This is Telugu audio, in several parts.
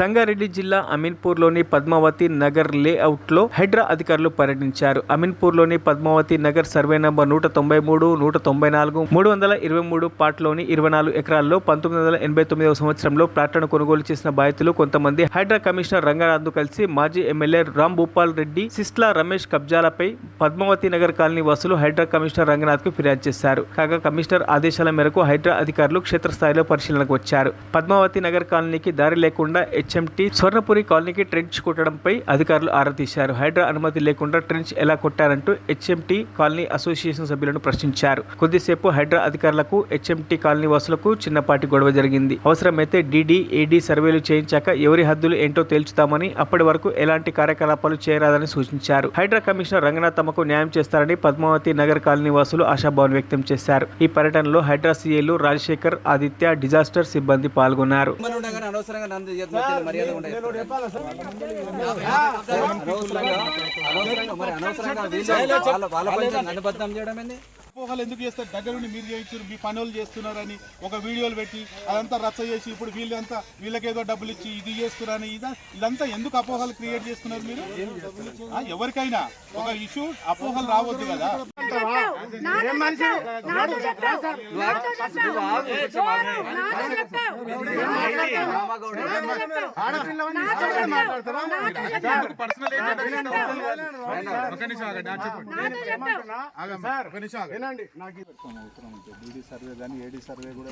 సంగారెడ్డి జిల్లా అమీన్పూర్లోని పద్మావతి నగర్ లేఅవుట్లో హైడ్రా అధికారులు పర్యటించారు. అమీన్పూర్లోని పద్మావతి నగర్ సర్వే నంబర్ 193, 194, 323 పార్ట్లోని 24 ఎకరాల్లో 1989వ సంవత్సరంలో ప్లాట్లను కొనుగోలు చేసిన బాధితులు కొంతమంది హైడ్రా కమిషనర్ రంగనాథ్ను కలిసి మాజీ ఎమ్మెల్యే రామ్ భూపాల్ రెడ్డి, సిస్లా రమేష్ కబ్జాలపై పద్మావతి నగర్ కాలనీ వాసులు హైడ్రా కమిషనర్ రంగనాథ్కు ఫిర్యాదు చేశారు. కాగా కమిషనర్ ఆదేశాల మేరకు హైడ్రా అధికారులు క్షేత్రస్థాయిలో పరిశీలనకు వచ్చారు. పద్మావతి నగర్ కాలనీకి దారి లేకుండా హెచ్ఎంటీ స్వర్ణపురి కాలనీకి ట్రెంచ్ కొట్టడంపై అధికారులు ఆరా తీశారు. హైడ్రా అనుమతి లేకుండా ట్రెంచ్ ఎలా కొట్టారంటూ హెచ్ఎంటీ కాలనీ అసోసియేషన్ సభ్యులను ప్రశ్నించారు. కొద్దిసేపు హైడ్రా అధికారులకు హెచ్ఎంటీ కాలనీ వాసులకు చిన్నపాటి గొడవ జరిగింది. అవసరమైతే డీడీ, ఏడీ సర్వేలు చేయించాక ఎవరి హద్దులు ఏంటో తేల్చుతామని, అప్పటి వరకు ఎలాంటి కార్యకలాపాలు చేయరాదని సూచించారు. హైడ్రా కమిషనర్ రంగనాథ్ తమకు న్యాయం చేస్తారని పద్మావతి నగర్ కాలనీ వాసులు ఆశాభావం వ్యక్తం చేశారు. ఈ పర్యటనలో హైడ్రా సీఏలు రాజశేఖర్, ఆదిత్య, డిజాస్టర్ సిబ్బంది పాల్గొన్నారు. అపోహలు ఎందుకు చేస్తారు? దగ్గరుండి మీరు చేయించారు, మీ పనులు చేస్తున్నారని ఒక వీడియోలు పెట్టి అదంతా రచ్చ చేసి ఇప్పుడు వీళ్ళకేదో డబ్బులు ఇచ్చి ఇది చేస్తున్నారని ఇదంతా ఎందుకు అపోహలు క్రియేట్ చేస్తున్నారు మీరు? ఎవరికైనా ఒక ఇష్యూ అపోహలు రావద్దు కదా. డీడీ సర్వే కానీ ఏడీ సర్వే కూడా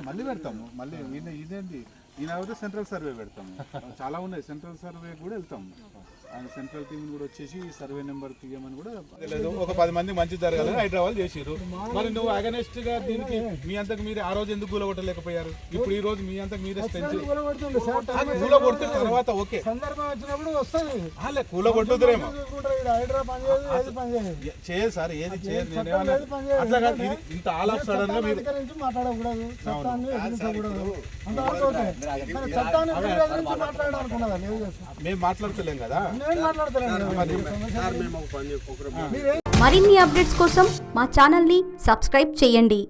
మళ్ళీ పెడతాము. మళ్ళీ ఇదేంటి ఈయన అయితే సెంట్రల్ సర్వే పెడతాము. చాలా ఉన్నాయి, సెంట్రల్ సర్వే కూడా వెళ్తాము. ఆయన సెంట్రల్ టీం కూడా వచ్చేసి సర్వే నెంబర్ తీయమని కూడా తెలియదు. ఒక 10 మంది మంచి జరగాలని హైదరాబాద్ చేసిరు. మరి నువ్వు అగనెస్ట్ గా దీనికి మీ అంతకు మీరు ఆ రోజు ఎందుకు కూలగొట్టలేకపోయారు? ఇప్పుడు ఈ రోజు మీ అంతకు మీరే కూలగొడితే తర్వాత ఓకే సందర్భం వచ్చినప్పుడు వస్తుంది. కూలగొట్టుదురేమో చేయదు సార్, ఏది చేయదు. అట్లా కాదు, ఇంత ఆల్ ఆఫ్ సడన్ గా మీరు మాట్లాడకూడదు. మేము మాట్లాడతలేం కదా. మరిన్ని అప్డేట్స్ కోసం మా ఛానల్ ని సబ్స్క్రైబ్ చేయండి.